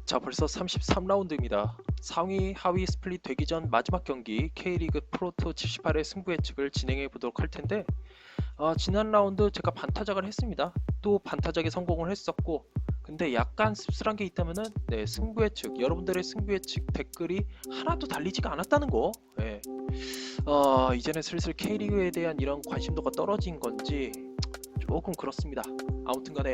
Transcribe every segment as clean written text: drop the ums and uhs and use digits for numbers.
자, 벌써 33라운드입니다. 상위, 하위 스플릿 되기 전 마지막 경기 K리그 프로토 78의 승부 예측을 진행해 보도록 할 텐데, 지난 라운드 제가 반타작을 했습니다. 또 반타작에 성공을 했었고, 근데 약간 씁쓸한 게 있다면은, 네, 승부 예측, 여러분들의 승부 예측 댓글이 하나도 달리지가 않았다는 거. 예. 이제는 슬슬 K리그에 대한 이런 관심도가 떨어진 건지 조금 그렇습니다. 아무튼간에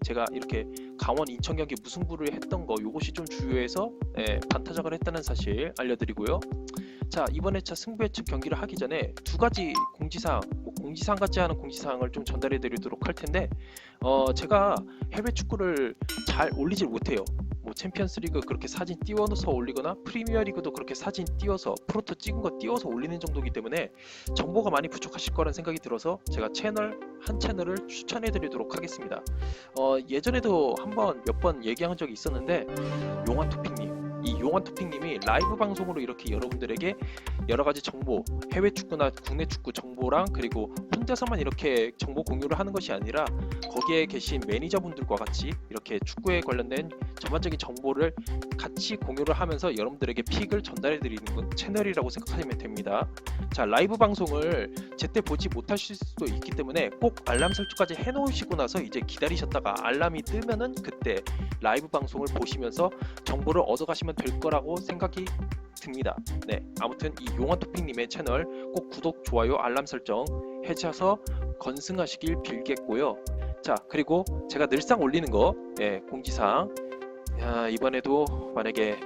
제가 이렇게 강원 인천 경기 무승부를 했던 거 요것이 좀 주요해서 반타작을 했다는 사실 알려드리고요. 자, 이번 회차 승부 예측 경기를 하기 전에 두 가지 공지사항, 공지사항 같지 않은 공지사항을 좀 전달해 드리도록 할 텐데, 제가 해외 축구를 잘 올리질 못해요. 뭐 챔피언스리그 그렇게 사진 띄워서 올리거나 프리미어리그도 그렇게 사진 띄워서 프로토 찍은 거 띄워서 올리는 정도이기 때문에 정보가 많이 부족하실 거란 생각이 들어서 제가 한 채널을 추천해 드리도록 하겠습니다. 예전에도 한번 몇 번 얘기한 적이 있었는데, 이 용환 토핑님이 라이브 방송으로 이렇게 여러분들에게 여러 가지 정보, 해외 축구나 국내 축구 정보랑 그리고 혼자서만 이렇게 정보 공유를 하는 것이 아니라 거기에 계신 매니저분들과 같이 이렇게 축구에 관련된 전반적인 정보를 같이 공유를 하면서 여러분들에게 픽을 전달해 드리는 채널이라고 생각하시면 됩니다. 자, 라이브 방송을 제때 보지 못하실 수도 있기 때문에 꼭 알람 설정까지 해 놓으시고 나서 이제 기다리셨다가 알람이 뜨면은 그때 라이브 방송을 보시면서 정보를 얻어가시면 될 거라고 생각이 듭니다. 네, 아무튼 이 용환 토핑님의 채널 꼭 구독, 좋아요, 알람 설정 해주셔서 건승하시길 빌겠고요. 자, 그리고 제가 늘상 올리는 거 공지사항, 이번에도 만약에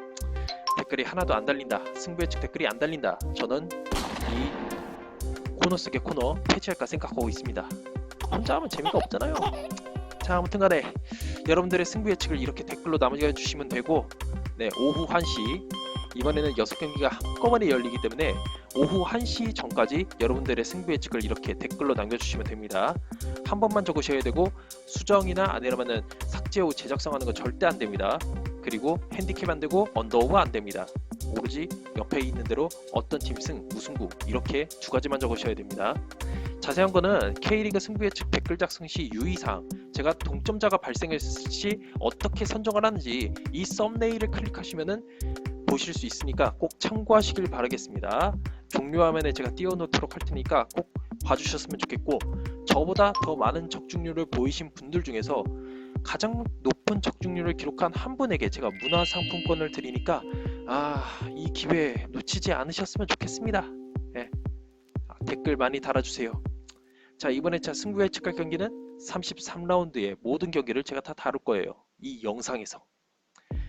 댓글이 하나도 안 달린다, 승부 예측 댓글이 안 달린다, 저는 이 코너 속의 코너 폐지할까 생각하고 있습니다. 혼자 하면 재미가 없잖아요. 자, 아무튼 간에 여러분들의 승부 예측을 이렇게 댓글로 남겨주시면 되고, 네, 오후 1시, 이번에는 6경기가 한꺼번에 열리기 때문에 오후 1시 전까지 여러분들의 승부 예측을 이렇게 댓글로 남겨주시면 됩니다. 한 번만 적으셔야 되고, 수정이나 아니면은 삭제 후 재작성하는 건 절대 안 됩니다. 그리고 핸디캡 안 되고 언더오버 안 됩니다. 오로지 옆에 있는 대로 어떤 팀 승, 무승부 이렇게 두 가지만 적으셔야 됩니다. 자세한 거는 K리그 승부 예측 댓글 작성 시 유의사항, 제가 동점자가 발생했을 시 어떻게 선정을 하는지 이 썸네일을 클릭하시면은 보실 수 있으니까 꼭 참고하시길 바라겠습니다. 종료 화면에 제가 띄워놓도록 할 테니까 꼭 봐주셨으면 좋겠고, 저보다 더 많은 적중률을 보이신 분들 중에서 가장 높은 적중률을 기록한 한 분에게 제가 문화상품권을 드리니까 이 기회 놓치지 않으셨으면 좋겠습니다. 댓글 많이 달아주세요. 자, 이번 회차 승부 예측할 경기는 33라운드의 모든 경기를 제가 다 다룰 거예요, 이 영상에서.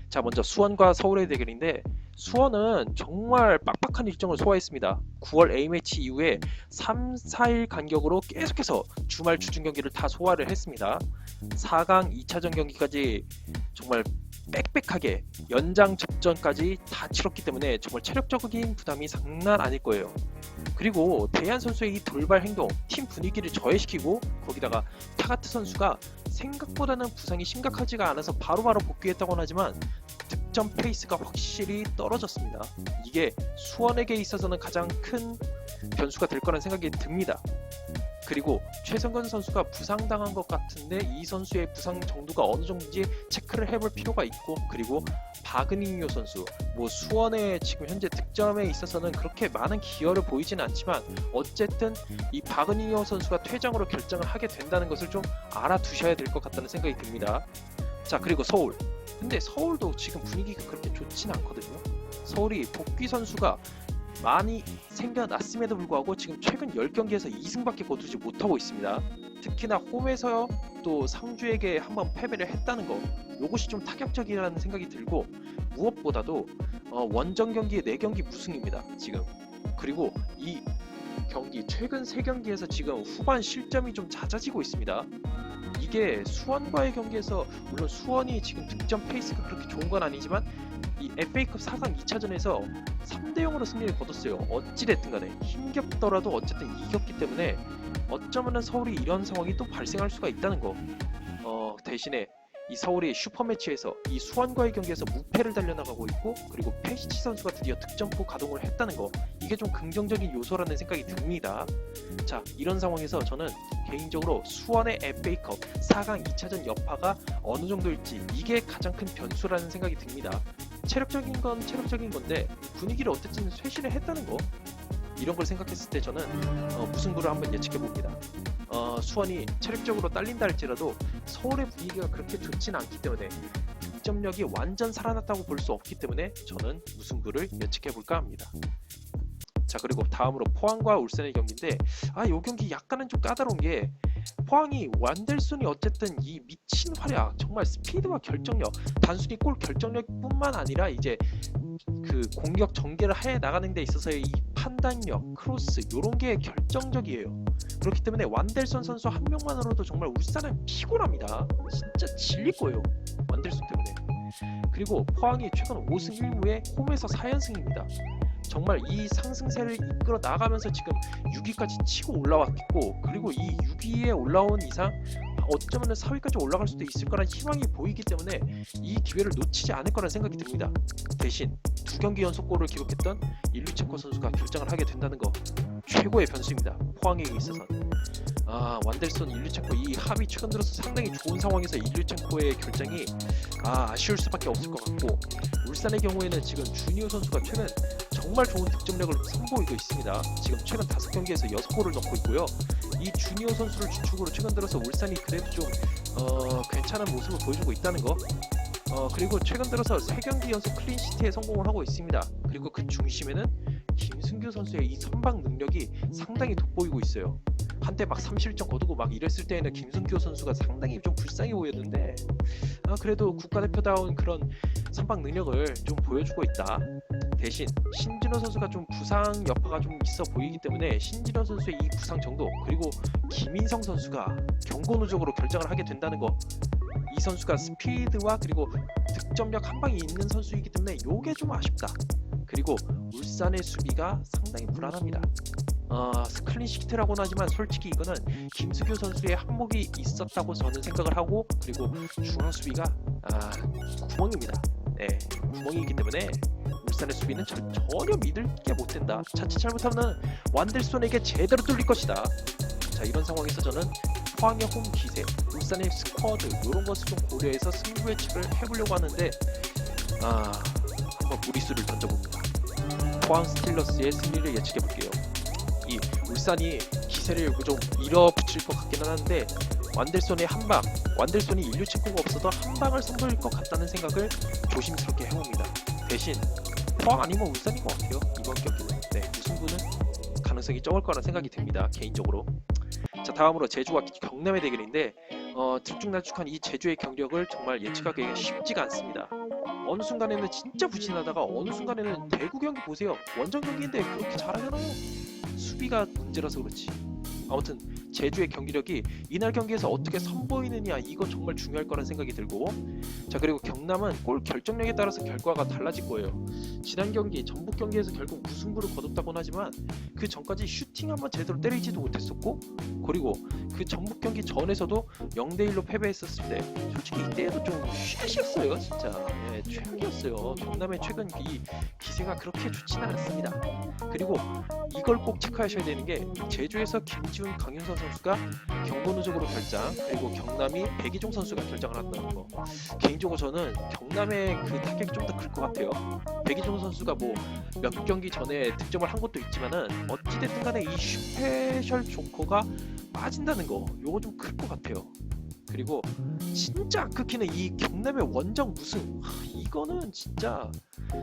자, 먼저 수원과 서울의 대결인데, 수원은 정말 빡빡한 일정을 소화했습니다. 9월 A매치 이후에 3, 4일 간격으로 계속해서 주말 주중 경기를 다 소화를 했습니다. 4강 2차전 경기까지 정말 빽빽하게 연장 접전까지 다 치렀기 때문에 정말 체력적인 부담이 장난 아닐 거예요. 그리고 대한 선수의 이 돌발 행동, 팀 분위기를 저해시키고, 거기다가 타가트 선수가 생각보다는 부상이 심각하지가 않아서 바로바로 복귀했다고는 하지만 득점 페이스가 확실히 떨어졌습니다. 이게 수원에게 있어서는 가장 큰 변수가 될 거라는 생각이 듭니다. 그리고 최성근 선수가 부상당한 것 같은데 이 선수의 부상 정도가 어느 정도인지 체크를 해볼 필요가 있고, 그리고 박은익요 선수, 수원의 지금 현재 득점에 있어서는 그렇게 많은 기여를 보이지는 않지만 어쨌든 이 박은익요 선수가 퇴장으로 결정을 하게 된다는 것을 좀 알아두셔야 될 것 같다는 생각이 듭니다. 자, 그리고 서울. 근데 서울도 지금 분위기가 그렇게 좋진 않거든요. 서울이 복귀 선수가 많이 생겨났음에도 불구하고 지금 최근 10경기에서 2승밖에 거두지 못하고 있습니다. 특히나 홈에서 또 상주에게 한번 패배를 했다는 거, 요것이 좀 타격적이라는 생각이 들고, 무엇보다도 원정 경기에 4경기 무승입니다, 지금. 그리고 이 경기 최근 3경기에서 지금 후반 실점이 좀 잦아지고 있습니다. 이게 수원과의 경기에서, 물론 수원이 지금 득점 페이스가 그렇게 좋은 건 아니지만 이 FA컵 4강 2차전에서 3대0으로 승리를 거뒀어요. 어찌됐든 간에 힘겹더라도 어쨌든 이겼기 때문에 어쩌면은 서울이 이런 상황이 또 발생할 수가 있다는 거. 대신에 이 서울이 슈퍼매치에서 이 수원과의 경기에서 무패를 달려나가고 있고, 그리고 페시치 선수가 드디어 득점포 가동을 했다는 거, 이게 좀 긍정적인 요소라는 생각이 듭니다. 자, 이런 상황에서 저는 개인적으로 수원의 FA컵 4강 2차전 여파가 어느 정도일지, 이게 가장 큰 변수라는 생각이 듭니다. 체력적인 건 체력적인 건데 분위기를 어쨌든 쇄신을 했다는 거, 이런 걸 생각했을 때 저는 무승부를 한번 예측해 봅니다. 수원이 체력적으로 딸린다 할지라도 서울의 분위기가 그렇게 좋지는 않기 때문에 득점력이 완전 살아났다고 볼 수 없기 때문에 저는 무승부를 예측해 볼까 합니다. 자, 그리고 다음으로 포항과 울산의 경기인데, 이 경기 약간은 좀 까다로운 게, 포항이 완델손이 어쨌든 이 미친 활약, 정말 스피드와 결정력, 단순히 골 결정력뿐만 아니라 이제 그 공격 전개를 해 나가는 데 있어서의 이 판단력, 크로스, 요런 게 결정적이에요. 그렇기 때문에 완델손 선수 한 명만으로도 정말 울산은 피곤합니다. 진짜 질릴 거예요, 완델손 때문에. 그리고 포항이 최근 5승 1무에 홈에서 4연승입니다. 정말 이 상승세를 이끌어 나가면서 지금 6위까지 치고 올라왔고, 그리고 이 6위에 올라온 이상 어쩌면 4위까지 올라갈 수도 있을 거란 희망이 보이기 때문에 이 기회를 놓치지 않을 거란 생각이 듭니다. 대신 2경기 연속골을 기록했던 일류첸코 선수가 결정을 하게 된다는 거, 최고의 변수입니다, 포항에게 있어서는. 완델손, 일류첸코 이 합이 최근 들어서 상당히 좋은 상황에서 일류첸코의 결정이 아쉬울 수밖에 없을 것 같고, 울산의 경우에는 지금 주니오 선수가 최근 정말 좋은 득점력을 선보이고 있습니다. 지금 최근 5경기에서 6골을 넣고 있고요. 이 주니오 선수를 주축으로 최근 들어서 울산이 그래도 좀 괜찮은 모습을 보여주고 있다는 거, 그리고 최근 들어서 3경기 연속 클린시트에 성공을 하고 있습니다. 그리고 그 중심에는 김승규 선수의 이 선방 능력이 상당히 돋보이고 있어요. 한때 막 3실점 거두고 막 이랬을 때에는 김승규 선수가 상당히 좀 불쌍해 보였는데, 그래도 국가대표다운 그런 선방 능력을 좀 보여주고 있다. 대신 신진호 선수가 좀 부상 여파가 좀 있어 보이기 때문에 신진호 선수의 이 부상 정도, 그리고 김인성 선수가 경고 누적으로 결정을 하게 된다는 거, 이 선수가 스피드와 그리고 득점력 한 방이 있는 선수이기 때문에 요게 좀 아쉽다. 그리고 울산의 수비가 상당히 불안합니다. 클린시트라고는 하지만 솔직히 이거는 김수규 선수의 한몫이 있었다고 저는 생각을 하고, 그리고 중앙 수비가 구멍입니다. 네, 구멍이기 때문에 울산의 수비는 전혀 믿을 게 못 된다. 자칫 잘못하면 완델손에게 제대로 뚫릴 것이다. 자, 이런 상황에서 저는 포항의 홈 기세, 울산의 스쿼드, 이런 것을 좀 고려해서 승부 예측을 해보려고 하는데, 한번 무리수를 던져봅니다. 포항 스틸러스의 승리를 예측해 볼게요. 이 울산이 기세를 좀 밀어붙일 것 같기는 한데, 완델손의 한방, 완델손이 일류첸코가 없어도 한방을 선보일 것 같다는 생각을 조심스럽게 해봅니다. 대신 포항 아니면 울산인 것 같아요, 이번 경기는. 네, 무승부는 가능성이 적을 거라 생각이 듭니다, 개인적으로. 자, 다음으로 제주와 경남의 대결인데, 들쭉날쭉한 이 제주의 경력을 정말 예측하기가 쉽지가 않습니다. 어느 순간에는 진짜 부진하다가 어느 순간에는 대구 경기 보세요, 원정 경기인데 그렇게 잘하잖아요. 수비가 문제라서 그렇지. 아무튼 제주의 경기력이 이날 경기에서 어떻게 선보이느냐, 이거 정말 중요할 거란 생각이 들고, 자, 그리고 경남은 골 결정력에 따라서 결과가 달라질 거예요. 지난 경기 전북 경기에서 결국 무승부를 거뒀다고는 하지만 그 전까지 슈팅 한번 제대로 때리지도 못했었고, 그리고 그 전북 경기 전에서도 0대1로 패배했었을 때 솔직히 이때도 좀 쉐시였어요. 진짜 최악이었어요. 경남의 최근 이 기세가 그렇게 좋지는 않습니다. 그리고 이걸 꼭 체크하셔야 되는 게, 제주에서 김지훈, 강윤선 선수가 경고 누적으로 결장, 그리고 경남이 백이종 선수가 결장을 한다는 거, 개인적으로 저는 경남의 그 타격이 좀 더 클 것 같아요. 백이종 선수가 뭐 몇 경기 전에 득점을 한 것도 있지만은 어찌됐든 간에 이 스페셜 조커가 빠진다는 거, 요거 좀 클 것 같아요. 그리고 진짜 안 끊기는 이 경남의 원정 무승, 이거는 진짜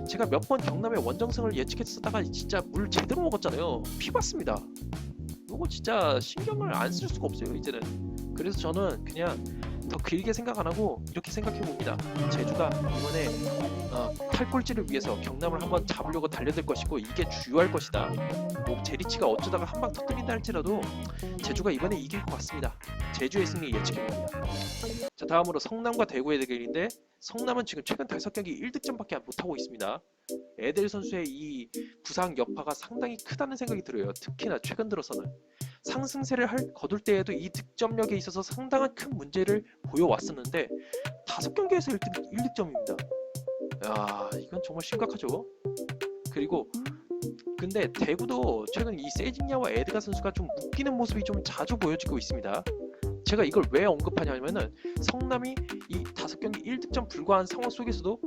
제가 몇 번 경남의 원정승을 예측했었다가 진짜 물 제대로 먹었잖아요. 피 봤습니다. 요거 진짜 신경을 안 쓸 수가 없어요, 이제는. 그래서 저는 그냥 더 길게 생각 안 하고 이렇게 생각해 봅니다. 제주가 이번에 탈꼴찌를 위해서 경남을 한번 잡으려고 달려들 것이고, 이게 주요할 것이다. 뭐 제리치가 어쩌다가 한 방 터뜨린다 할지라도 제주가 이번에 이길 것 같습니다. 제주의 승리 예측해 봅니다. 자, 다음으로 성남과 대구의 대결인데, 성남은 지금 최근 5경기 1득점밖에 못하고 있습니다. 에델 선수의 이 부상 여파가 상당히 크다는 생각이 들어요. 특히나 최근 들어서는 상승세를 거둘 때에도 이 득점력에 있어서 상당한 큰 문제를 보여왔었는데 5경기에서 1득점입니다. 야, 이건 정말 심각하죠. 그리고 근데 대구도 최근 이 세징야와 에드가 선수가 좀 묶이는 모습이 좀 자주 보여지고 있습니다. 제가 이걸 왜 언급하냐면은 성남이 이 5경기 1득점 불과한 상황 속에서도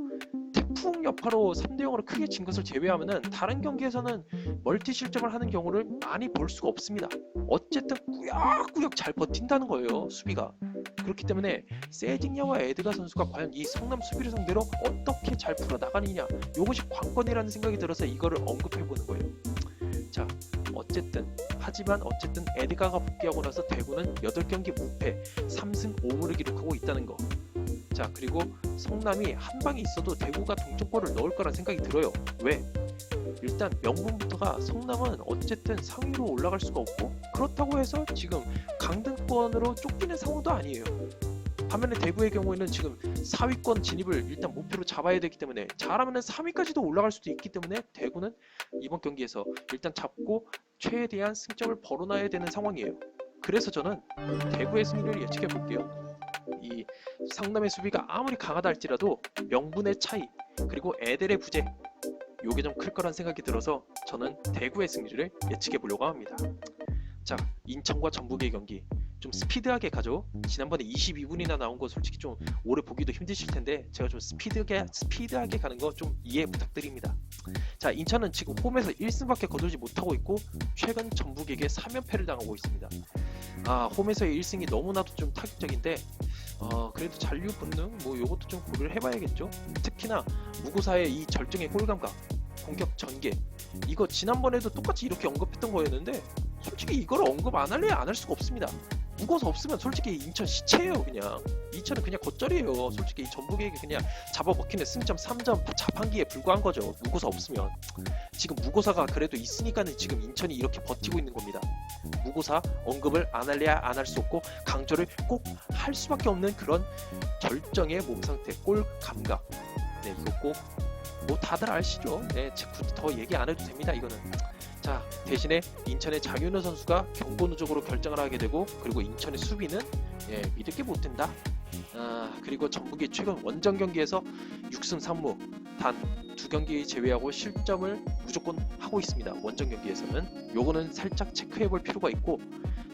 태풍 여파로 3대0으로 크게 진 것을 제외하면은 다른 경기에서는 멀티 실점을 하는 경우를 많이 볼 수가 없습니다. 어쨌든 꾸역꾸역 잘 버틴다는 거예요, 수비가. 그렇기 때문에 세징야와 에드가 선수가 과연 이 성남 수비를 상대로 어떻게 잘 풀어나가느냐, 이것이 관건이라는 생각이 들어서 이거를 언급해보는 거예요. 자, 하지만 어쨌든 에드가가 복귀하고 나서 대구는 8경기 무패 3승 5무를 기록하고 있다는 거. 자, 그리고 성남이 한 방이 있어도 대구가 동점골을 넣을 거란 생각이 들어요. 왜? 일단 명분부터가 성남은 어쨌든 상위로 올라갈 수가 없고, 그렇다고 해서 지금 강등권으로 쫓기는 상황도 아니에요. 반면에 대구의 경우에는 지금 4위권 진입을 일단 목표로 잡아야 되기 때문에, 잘하면 3위까지도 올라갈 수도 있기 때문에 대구는 이번 경기에서 일단 잡고 최대한 승점을 벌어놔야 되는 상황이에요. 그래서 저는 대구의 승리를 예측해 볼게요. 이 성남의 수비가 아무리 강하다 할지라도 명분의 차이, 그리고 에델의 부재, 요게 좀 클 거란 생각이 들어서 저는 대구의 승리를 예측해 보려고 합니다. 자, 인천과 전북의 경기 좀 스피드하게 가죠. 지난번에 22분이나 나온 거 솔직히 좀 오래 보기도 힘드실 텐데 제가 좀 스피드하게 가는 거 좀 이해 부탁드립니다. 자, 인천은 지금 홈에서 1승밖에 거두지 못하고 있고 최근 전북에게 3연패를 당하고 있습니다. 홈에서의 1승이 너무나도 좀 타격적인데 그래도 잔류 본능 요것도 좀 고려를 해봐야겠죠. 특히나 무고사의 이 절정의 골감각, 공격 전개, 이거 지난번에도 똑같이 이렇게 언급했던 거였는데 솔직히 이걸 언급 안 할래야 안 할 수가 없습니다. 무고사 없으면 솔직히 인천 시체예요. 그냥 인천은 그냥 겉절이에요. 솔직히 전북에게 그냥 잡아먹히는 승점 3점 자판기에 불과한 거죠. 무고사 없으면. 지금 무고사가 그래도 있으니까는 지금 인천이 이렇게 버티고 있는 겁니다. 무고사 언급을 안 할래야 안 할 수 없고 강조를 꼭 할 수밖에 없는 그런 절정의 몸 상태, 골 감각. 네, 이거 꼭 다들 아시죠? 네, 굳이 더 얘기 안 해도 됩니다. 이거는. 자, 대신에 인천의 장윤호 선수가 경고 누적으로 결정을 하게 되고, 그리고 인천의 수비는 믿을 게 못 된다. 그리고 전북이 최근 원정 경기에서 6승 3무 단 2경기 제외하고 실점을 무조건 하고 있습니다. 원정 경기에서는 요거는 살짝 체크해 볼 필요가 있고,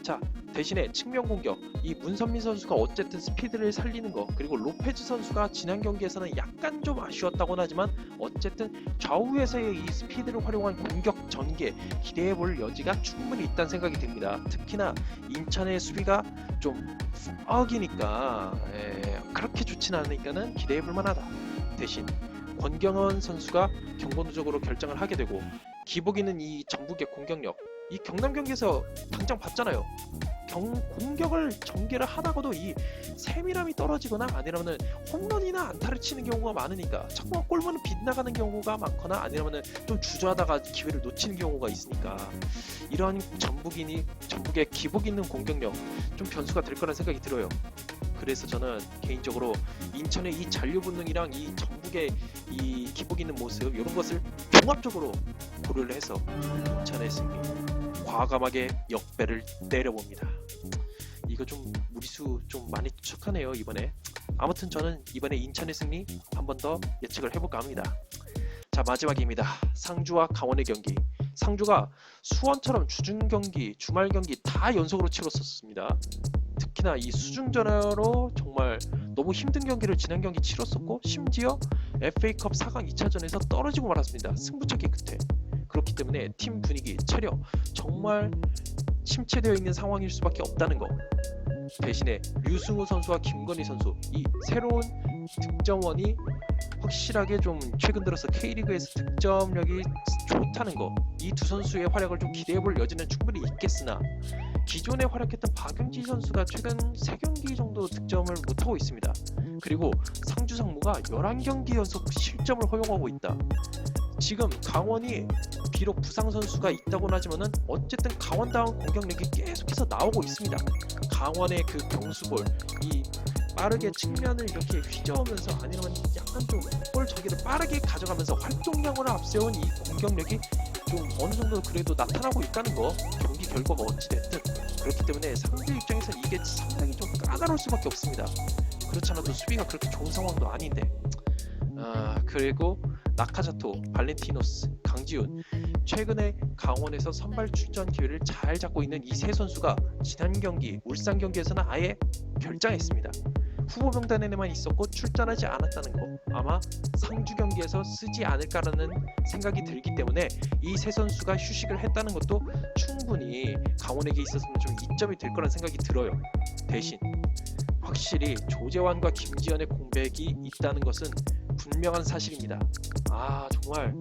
자, 대신에 측면 공격, 이 문선민 선수가 어쨌든 스피드를 살리는 거, 그리고 로페즈 선수가 지난 경기에서는 약간 좀 아쉬웠다고는 하지만 어쨌든 좌우에서의 이 스피드를 활용한 공격 전개 기대해 볼 여지가 충분히 있다는 생각이 듭니다. 특히나 인천의 수비가 좀 썩이니까 그렇게 좋진 않으니까는 기대해 볼 만하다. 대신 권경원 선수가 경고 누적으로 결정을 하게 되고, 기복이는 이 전북의 공격력, 이 경남 경기에서 당장 봤잖아요. 공격을 전개를 하다가도 이 세밀함이 떨어지거나 아니면은 홈런이나 안타를 치는 경우가 많으니까 자꾸만 골문은 빗나가는 경우가 많거나 아니면은 좀 주저하다가 기회를 놓치는 경우가 있으니까 이러한 전북의 기복 있는 공격력 좀 변수가 될 거라는 생각이 들어요. 그래서 저는 개인적으로 인천의 이 잔류 본능이랑 이 전북의 이 기복 있는 모습, 이런 것을 종합적으로 고려를 해서 인천의 승리 과감하게 역배를 때려봅니다. 이거 좀 무리수 좀 많이 추측하네요 이번에. 아무튼 저는 이번에 인천의 승리 한 번 더 예측을 해볼까 합니다. 자, 마지막입니다. 상주와 강원의 경기. 상주가 수원처럼 주중 경기, 주말 경기 다 연속으로 치렀었습니다. 특히나 이 수중전으로 정말 너무 힘든 경기를 지난 경기 치렀었고, 심지어 FA컵 4강 2차전에서 떨어지고 말았습니다. 승부차기 끝에. 그렇기 때문에 팀 분위기, 체력 정말 침체되어 있는 상황일 수밖에 없다는 거. 대신에 류승우 선수와 김건희 선수, 이 새로운 득점원이 확실하게 좀 최근 들어서 K리그에서 득점력이 좋다는 거, 이 두 선수의 활약을 좀 기대해볼 여지는 충분히 있겠으나 기존에 활약했던 박용지 선수가 최근 3경기 정도 득점을 못하고 있습니다. 그리고 상주 상무가 11경기 연속 실점을 허용하고 있다. 지금 강원이 비록 부상 선수가 있다고는 하지만은 어쨌든 강원다운 공격력이 계속해서 나오고 있습니다. 강원의 그 경수골, 이 빠르게 측면을 이렇게 휘저으면서 아니면 약간 좀 볼 저기를 빠르게 가져가면서 활동량으로 앞세운 이 공격력이 좀 어느 정도 그래도 나타나고 있다는 거, 경기 결과가 어찌됐든 그렇기 때문에 상대 입장에서는 이게 상당히 좀 까다로울 수밖에 없습니다. 그렇지 않아도 수비가 그렇게 좋은 상황도 아닌데. 그리고 나카자토, 발렌티노스, 강지훈, 최근에 강원에서 선발 출전 기회를 잘 잡고 있는 이 세 선수가 지난 경기 울산 경기에서는 아예 결장했습니다. 후보 명단에만 있었고 출전하지 않았다는 거, 아마 상주 경기에서 쓰지 않을까라는 생각이 들기 때문에 이 세 선수가 휴식을 했다는 것도 충분히 강원에게 있어서는 좀 이점이 될 거라는 생각이 들어요. 대신 확실히 조재환과 김지현의 공백이 있다는 것은 분명한 사실입니다. 정말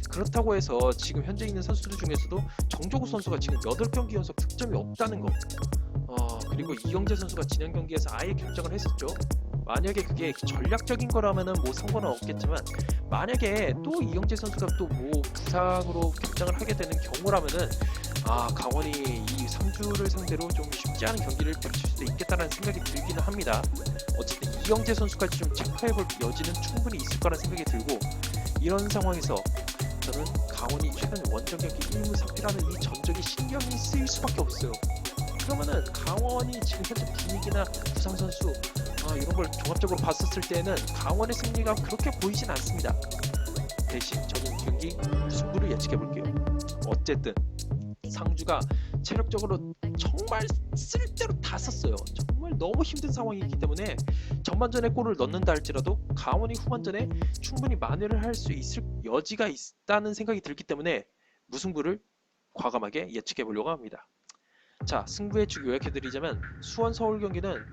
그렇다고 해서 지금 현재 있는 선수들 중에서도 정조구 선수가 지금 8경기 연속 득점이 없다는 거, 그리고 이영재 선수가 지난 경기에서 아예 결정을 했었죠. 만약에 그게 전략적인 거라면은 뭐 상관은 없겠지만, 만약에 또 이영재 선수가 또 뭐 부상으로 결정을 하게 되는 경우라면은 강원이 이 상주를 상대로 좀 쉽지 않은 경기를 펼칠 수도 있겠다는 생각이 들기는 합니다. 어쨌든 이영재 선수까지 좀 체크해볼 여지는 충분히 있을 거라는 생각이 들고, 이런 상황에서 저는 강원이 최근 원정 경기 1무 3패라는 이 전적이 신경이 쓰일 수밖에 없어요. 그러면은 강원이 지금 현재 분위기나 부상 선수 이런 걸 종합적으로 봤었을 때는 강원의 승리가 그렇게 보이진 않습니다. 대신 저는 경기 승부를 예측해 볼게요. 어쨌든 상주가 체력적으로 정말 쓸 대로 다 썼어요. 정말 너무 힘든 상황이기 때문에 전반전에 골을 넣는다 할지라도 강원이 후반전에 충분히 만회를 할 수 있을 여지가 있다는 생각이 들기 때문에 무승부를 과감하게 예측해 보려고 합니다. 자, 승부 예측 요약해드리자면 수원 서울 경기는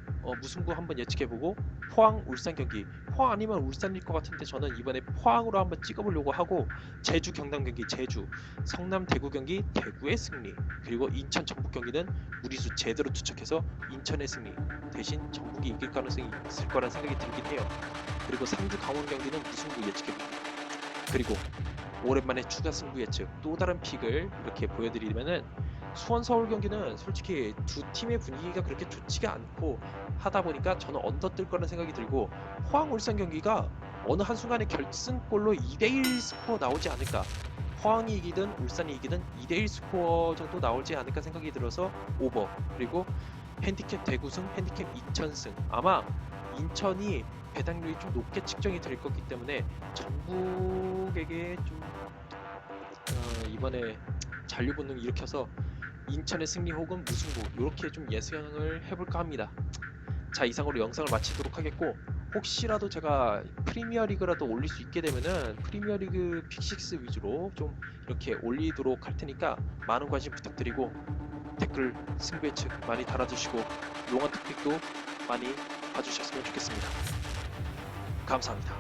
무승부 한번 예측해보고, 포항 울산 경기, 포항 아니면 울산일 것 같은데 저는 이번에 포항으로 한번 찍어보려고 하고, 제주 경남 경기 제주, 성남 대구 경기 대구의 승리, 그리고 인천 전북 경기는 무리수 제대로 투척해서 인천의 승리, 대신 전북이 이길 가능성이 있을 거란 생각이 들긴 해요. 그리고 상주 강원 경기는 무승부 예측해봅니다. 그리고 오랜만에 추가 승부 예측 또 다른 픽을 이렇게 보여드리면은, 수원 서울 경기는 솔직히 두 팀의 분위기가 그렇게 좋지가 않고 하다 보니까 저는 언더 뜰 거라는 생각이 들고, 포항 울산 경기가 어느 한순간에 결승골로 2대1 스코어 나오지 않을까, 포항이 이기든 울산이 이기든 2대1 스코어 정도 나오지 않을까 생각이 들어서 오버, 그리고 핸디캡 대구승, 핸디캡 인천승, 아마 인천이 배당률이 좀 높게 측정이 될 거기 때문에 전북에게 좀 이번에 잔류 본능 일으켜서 인천의 승리 혹은 무승부 이렇게 좀 예상을 해볼까 합니다. 자, 이상으로 영상을 마치도록 하겠고, 혹시라도 제가 프리미어리그라도 올릴 수 있게 되면은 프리미어리그 픽6 위주로 좀 이렇게 올리도록 할 테니까 많은 관심 부탁드리고, 댓글 승부 예측 많이 달아주시고 용한 특픽도 많이 봐주셨으면 좋겠습니다. 감사합니다.